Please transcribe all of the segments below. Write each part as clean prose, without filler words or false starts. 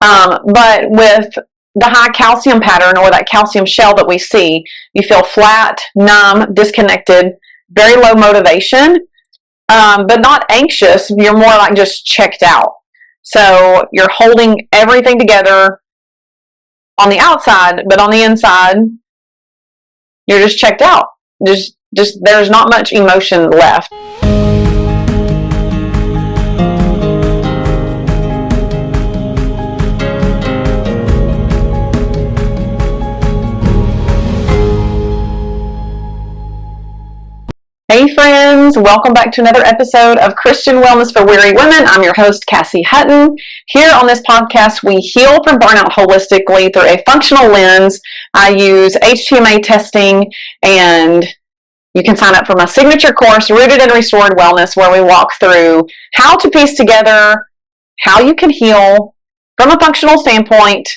But with the high calcium pattern or that calcium shell that we see, you feel flat, numb, disconnected, very low motivation, but not anxious. You're more like just checked out. So you're holding everything together on the outside, but on the inside, you're just checked out. Just there's not much emotion left. Hey friends, welcome back to another episode of Christian Wellness for Weary Women. I'm your host, Cassie Hutton. Here on this podcast, we heal from burnout holistically through a functional lens. I use HTMA testing, and you can sign up for my signature course, Rooted in Restored Wellness, where we walk through how to piece together how you can heal from a functional standpoint,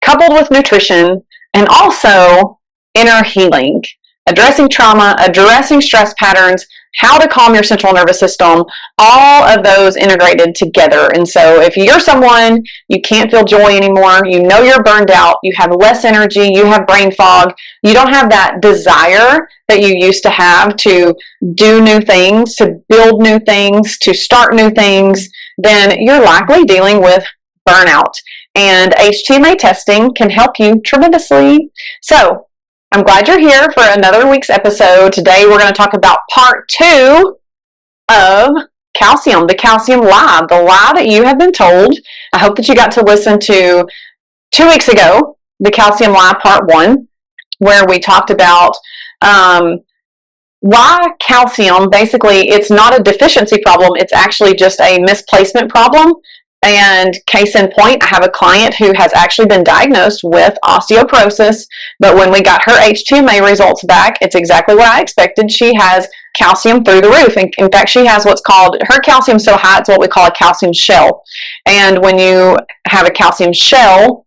coupled with nutrition, and also inner healing. Addressing trauma, addressing stress patterns, how to calm your central nervous system, all of those integrated together. And so if you're someone, you can't feel joy anymore, you know you're burned out, you have less energy, you have brain fog, you don't have that desire that you used to have to do new things, to build new things, to start new things, then you're likely dealing with burnout. And HTMA testing can help you tremendously. So I'm glad you're here for another week's episode. Today we're going to talk about part 2 of calcium, the calcium lie, the lie that you have been told. I hope that you got to listen to 2 weeks ago, the calcium lie part 1, where we talked about why calcium, basically it's not a deficiency problem, it's actually just a misplacement problem. And case in point, I have a client who has actually been diagnosed with osteoporosis, but when we got her HTMA results back, it's exactly what I expected. She has calcium through the roof. In fact, she has what's called, her calcium so high, it's what we call a calcium shell. And when you have a calcium shell,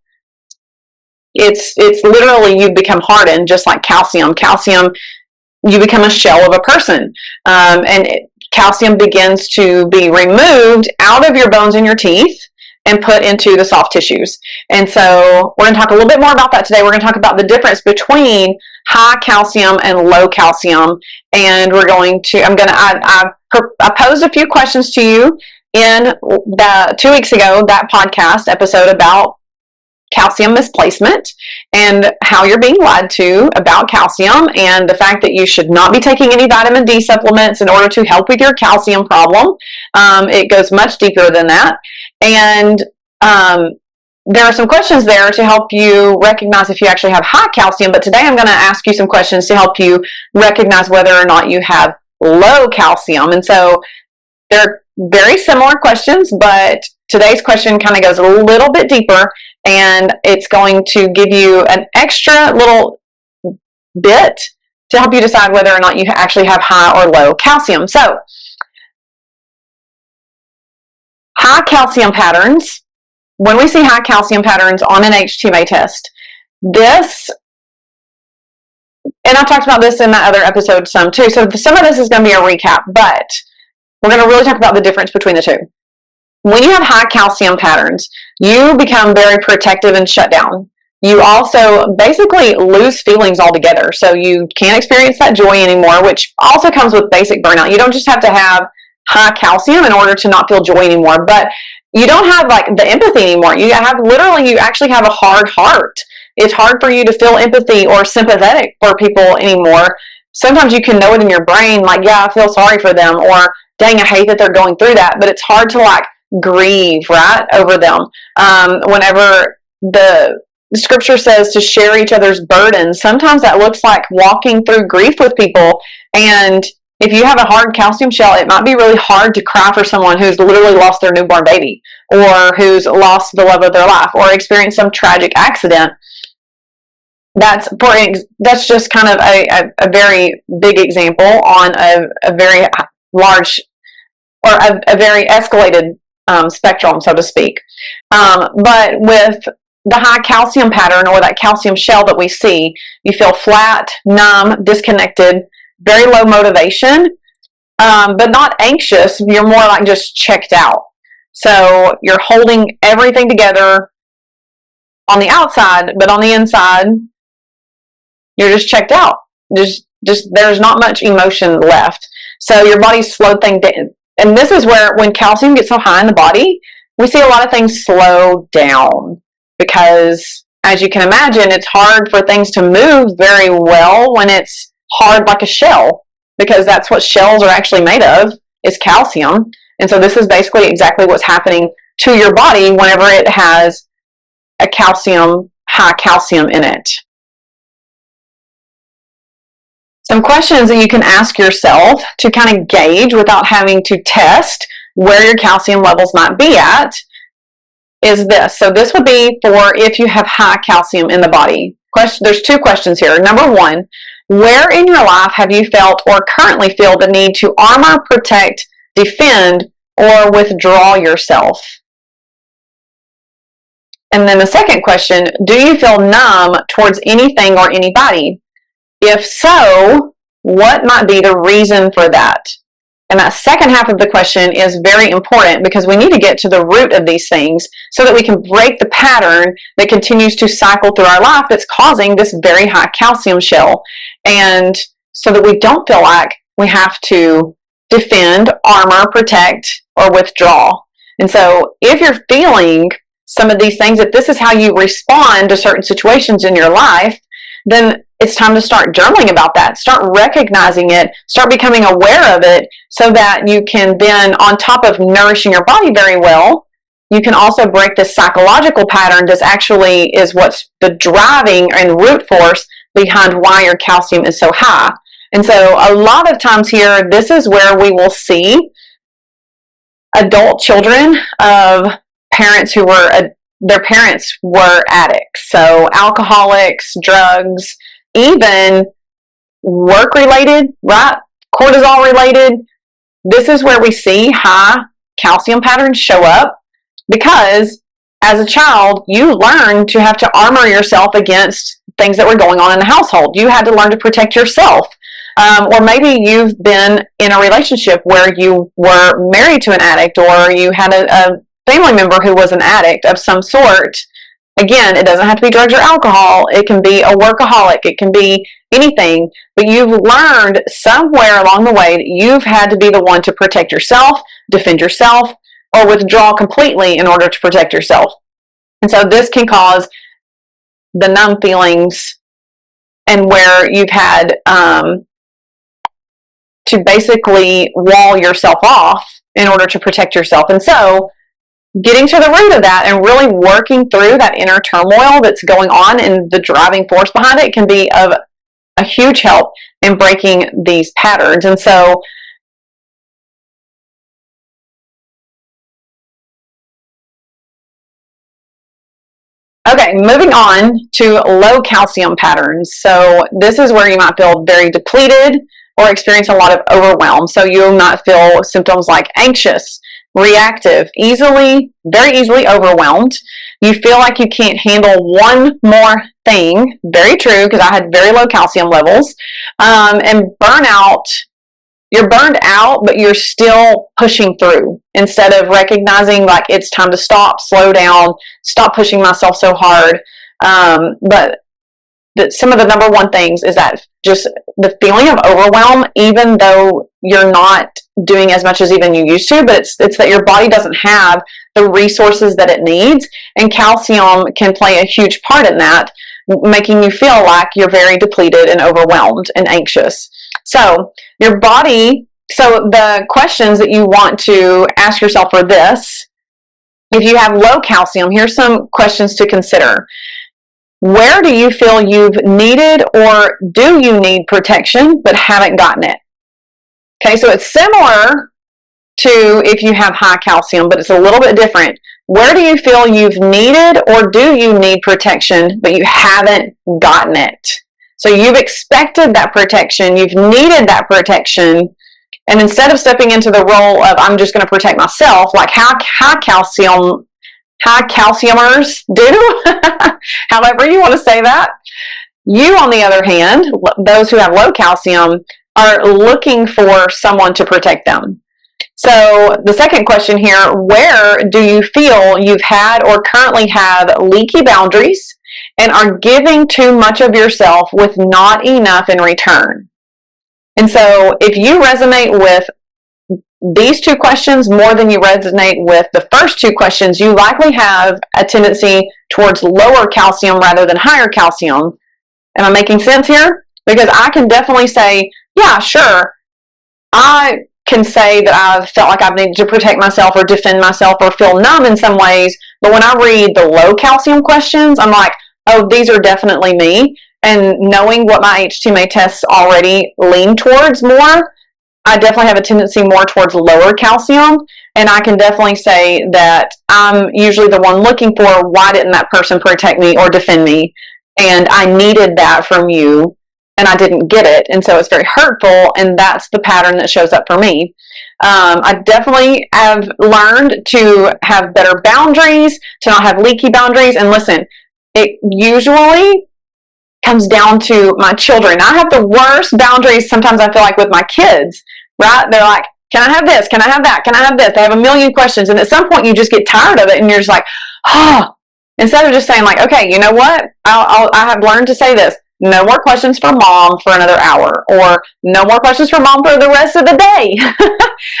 it's literally you become hardened, just like calcium. Calcium, you become a shell of a person. Calcium begins to be removed out of your bones and your teeth and put into the soft tissues. And so we're going to talk a little bit more about that today. We're going to talk about the difference between high calcium and low calcium. And we're going to, I posed a few questions to you in the 2 weeks ago, that podcast episode about calcium misplacement and how you're being lied to about calcium and the fact that you should not be taking any vitamin D supplements in order to help with your calcium problem. It goes much deeper than that. And there are some questions there to help you recognize if you actually have high calcium, but today I'm going to ask you some questions to help you recognize whether or not you have low calcium. And so they're very similar questions, but today's question kind of goes a little bit deeper, and it's going to give you an extra little bit to help you decide whether or not you actually have high or low calcium. So, high calcium patterns, when we see high calcium patterns on an HTMA test, this, and I talked about this in my other episode some too, so some of this is going to be a recap, but we're going to really talk about the difference between the two. When you have high calcium patterns, you become very protective and shut down. You also basically lose feelings altogether. So you can't experience that joy anymore, which also comes with basic burnout. You don't just have to have high calcium in order to not feel joy anymore, but you don't have like the empathy anymore. You actually have a hard heart. It's hard for you to feel empathy or sympathetic for people anymore. Sometimes you can know it in your brain, like, yeah, I feel sorry for them, or dang, I hate that they're going through that, but it's hard to like grieve, right, over them. Whenever the scripture says to share each other's burdens, sometimes that looks like walking through grief with people. And if you have a hard calcium shell, it might be really hard to cry for someone who's literally lost their newborn baby, or who's lost the love of their life, or experienced some tragic accident. That's just kind of a very big example on a very large, or a very escalated spectrum, so to speak. But with the high calcium pattern, or that calcium shell that we see, you feel flat, numb, disconnected, very low motivation, but not anxious. You're more like just checked out. So you're holding everything together on the outside, but on the inside, you're just checked out. Just there's not much emotion left. So your body's slowed things down. And this is where, when calcium gets so high in the body, we see a lot of things slow down, because, as you can imagine, it's hard for things to move very well when it's hard like a shell, because that's what shells are actually made of, is calcium. And so this is basically exactly what's happening to your body whenever it has a high calcium in it. Some questions that you can ask yourself to kind of gauge without having to test where your calcium levels might be at is this. So this would be for if you have high calcium in the body. There's two questions here. Number one, where in your life have you felt or currently feel the need to armor, protect, defend, or withdraw yourself? And then the second question, do you feel numb towards anything or anybody? If so, what might be the reason for that? And that second half of the question is very important, because we need to get to the root of these things so that we can break the pattern that continues to cycle through our life that's causing this very high calcium shell. And so that we don't feel like we have to defend, armor, protect, or withdraw. And so if you're feeling some of these things, if this is how you respond to certain situations in your life, then it's time to start journaling about that. Start recognizing it. Start becoming aware of it, so that you can then, on top of nourishing your body very well, you can also break this psychological pattern that actually is what's the driving and root force behind why your calcium is so high. And so a lot of times here, this is where we will see adult children of parents who were their parents were addicts. So alcoholics, drugs, even work related, right? Cortisol related. This is where we see high calcium patterns show up, because as a child, you learned to have to armor yourself against things that were going on in the household. You had to learn to protect yourself. Or maybe you've been in a relationship where you were married to an addict, or you had a family member who was an addict of some sort. Again, it doesn't have to be drugs or alcohol. It can be a workaholic. It can be anything. But you've learned somewhere along the way that you've had to be the one to protect yourself, defend yourself, or withdraw completely in order to protect yourself. And so this can cause the numb feelings, and where you've had to basically wall yourself off in order to protect yourself. And so getting to the root of that and really working through that inner turmoil that's going on and the driving force behind it can be of a huge help in breaking these patterns. And so okay, moving on to low calcium patterns. So this is where you might feel very depleted or experience a lot of overwhelm. So you might feel symptoms like anxious, reactive, very easily overwhelmed. You feel like you can't handle one more thing. Very true, because I had very low calcium levels. And burnout, you're burned out, but you're still pushing through instead of recognizing like it's time to stop, slow down, stop pushing myself so hard. But some of the number one things is that just the feeling of overwhelm, even though you're not doing as much as even you used to, but it's that your body doesn't have the resources that it needs, and calcium can play a huge part in that, making you feel like you're very depleted and overwhelmed and anxious. So your body, so the questions that you want to ask yourself are this: if you have low calcium, here's some questions to consider. Where do you feel you've needed or do you need protection but haven't gotten it? Okay, so it's similar to if you have high calcium, but it's a little bit different. Where do you feel you've needed or do you need protection but you haven't gotten it? So you've expected that protection, you've needed that protection, and instead of stepping into the role of I'm just going to protect myself, like how high calciumers do, however you want to say that, you, on the other hand, those who have low calcium, are looking for someone to protect them. So the second question here, where do you feel you've had or currently have leaky boundaries and are giving too much of yourself with not enough in return? And so if you resonate with these two questions more than you resonate with the first two questions, you likely have a tendency towards lower calcium rather than higher calcium. Am I making sense here? Because I can definitely say, yeah, sure, I can say that I've felt like I've needed to protect myself or defend myself or feel numb in some ways. But when I read the low calcium questions, I'm like, oh, these are definitely me. And knowing what my HTMA tests already lean towards more, I definitely have a tendency more towards lower calcium. And I can definitely say that I'm usually the one looking for, why didn't that person protect me or defend me? And I needed that from you, and I didn't get it. And so it's very hurtful, and that's the pattern that shows up for me. I definitely have learned to have better boundaries, to not have leaky boundaries. And listen, it usually comes down to my children. I have the worst boundaries sometimes, I feel like, with my kids, right? They're like, can I have this? Can I have that? Can I have this? They have a million questions. And at some point you just get tired of it and you're just like, oh, instead of just saying like, okay, you know what? I have learned to say this. No more questions for mom for another hour, or no more questions for mom for the rest of the day.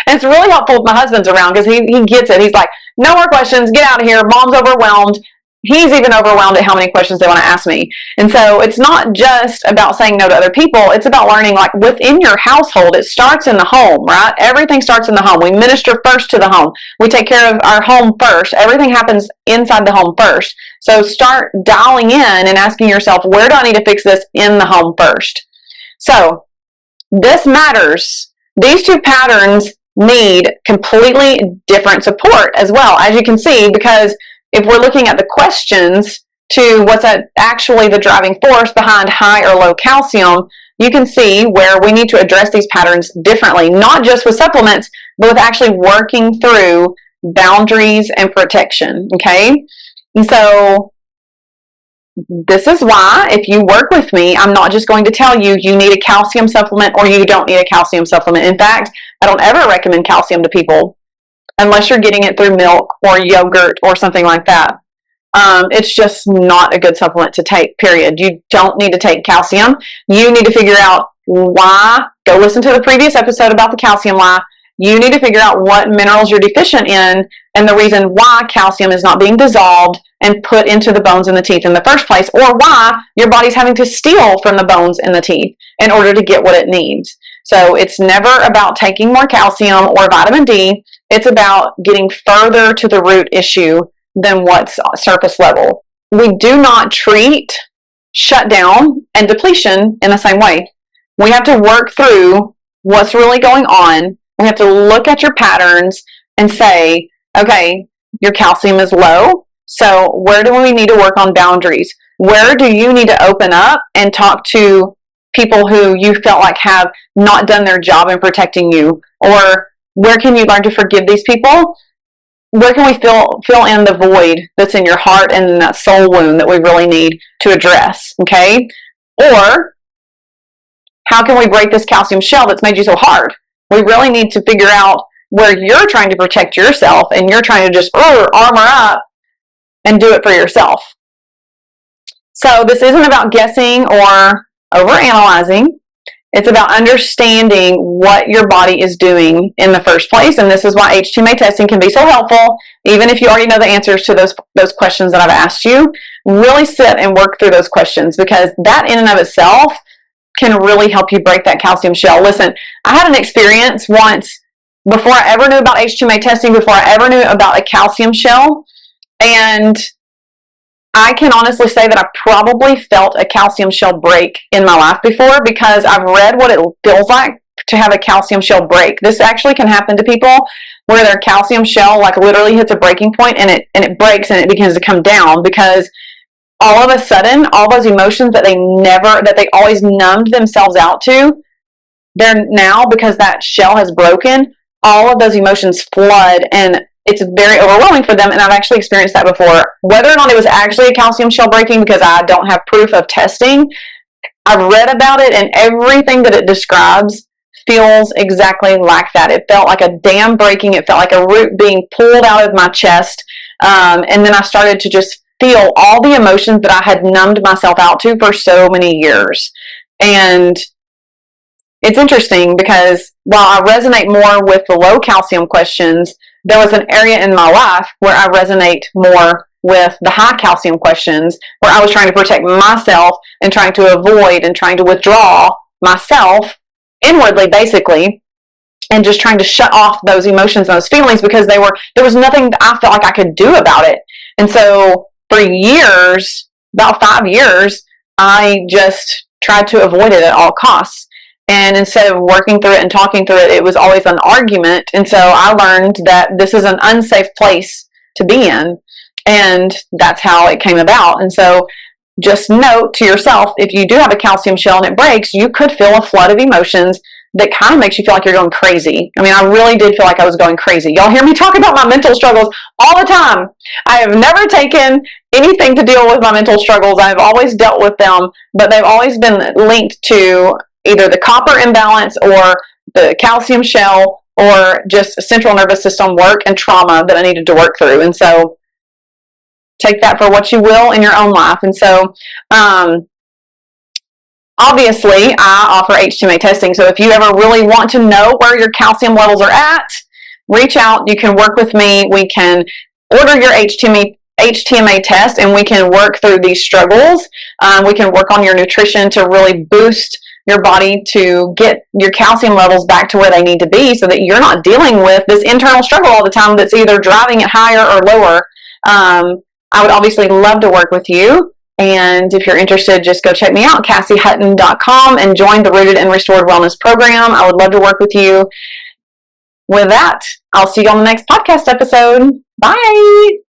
And it's really helpful if my husband's around, because he gets it. He's like, no more questions, get out of here. Mom's overwhelmed. He's even overwhelmed at how many questions they want to ask me. And so it's not just about saying no to other people. It's about learning, like, within your household, it starts in the home, right? Everything starts in the home. We minister first to the home. We take care of our home first. Everything happens inside the home first. So start dialing in and asking yourself, where do I need to fix this in the home first? So this matters. These two patterns need completely different support as well, as you can see, because if we're looking at the questions to what's actually the driving force behind high or low calcium, you can see where we need to address these patterns differently, not just with supplements, but with actually working through boundaries and protection, okay? And so this is why, if you work with me, I'm not just going to tell you you need a calcium supplement or you don't need a calcium supplement. In fact, I don't ever recommend calcium to people unless you're getting it through milk or yogurt or something like that. It's just not a good supplement to take, period. You don't need to take calcium. You need to figure out why. Go listen to the previous episode about the calcium lie. You need to figure out what minerals you're deficient in and the reason why calcium is not being dissolved and put into the bones and the teeth in the first place, or why your body's having to steal from the bones and the teeth in order to get what it needs. So it's never about taking more calcium or vitamin D. It's about getting further to the root issue than what's surface level. We do not treat shutdown and depletion in the same way. We have to work through what's really going on. We have to look at your patterns and say, okay, your calcium is low. So where do we need to work on boundaries? Where do you need to open up and talk to people who you felt like have not done their job in protecting you? Or where can you learn to forgive these people? Where can we fill in the void that's in your heart and that soul wound that we really need to address, okay? Or how can we break this calcium shell that's made you so hard? We really need to figure out where you're trying to protect yourself and you're trying to just armor up and do it for yourself. So this isn't about guessing or overanalyzing. It's about understanding what your body is doing in the first place. And this is why HTMA testing can be so helpful. Even if you already know the answers to those questions that I've asked you, really sit and work through those questions, because that in and of itself can really help you break that calcium shell. Listen, I had an experience once before I ever knew about HTMA testing, before I ever knew about a calcium shell. And I can honestly say that I probably felt a calcium shell break in my life before, because I've read what it feels like to have a calcium shell break. This actually can happen to people where their calcium shell like literally hits a breaking point and it breaks and it begins to come down, because all of a sudden all those emotions that they always numbed themselves out to, they're now, because that shell has broken, all of those emotions flood, and it's very overwhelming for them. And I've actually experienced that before. Whether or not it was actually a calcium shell breaking, because I don't have proof of testing, I've read about it, and everything that it describes feels exactly like that. It felt like a dam breaking. It felt like a root being pulled out of my chest. And then I started to just feel all the emotions that I had numbed myself out to for so many years. And it's interesting because while I resonate more with the low calcium questions, there was an area in my life where I resonate more with the high calcium questions, where I was trying to protect myself and trying to avoid and trying to withdraw myself inwardly, basically, and just trying to shut off those emotions and those feelings because there was nothing I felt like I could do about it. And so for years, about 5 years, I just tried to avoid it at all costs. And instead of working through it and talking through it, it was always an argument. And so I learned that this is an unsafe place to be in. And that's how it came about. And so just note to yourself, if you do have a calcium shell and it breaks, you could feel a flood of emotions that kind of makes you feel like you're going crazy. I mean, I really did feel like I was going crazy. Y'all hear me talk about my mental struggles all the time. I have never taken anything to deal with my mental struggles. I've always dealt with them, but they've always been linked to either the copper imbalance or the calcium shell or just central nervous system work and trauma that I needed to work through. And so take that for what you will in your own life. And so, obviously, I offer HTMA testing. So if you ever really want to know where your calcium levels are at, reach out. You can work with me. We can order your HTMA test and we can work through these struggles. We can work on your nutrition to really boost your body to get your calcium levels back to where they need to be so that you're not dealing with this internal struggle all the time that's either driving it higher or lower. I would obviously love to work with you. And if you're interested, just go check me out, CassieHutton.com, and join the Rooted and Restored Wellness Program. I would love to work with you. With that, I'll see you on the next podcast episode. Bye.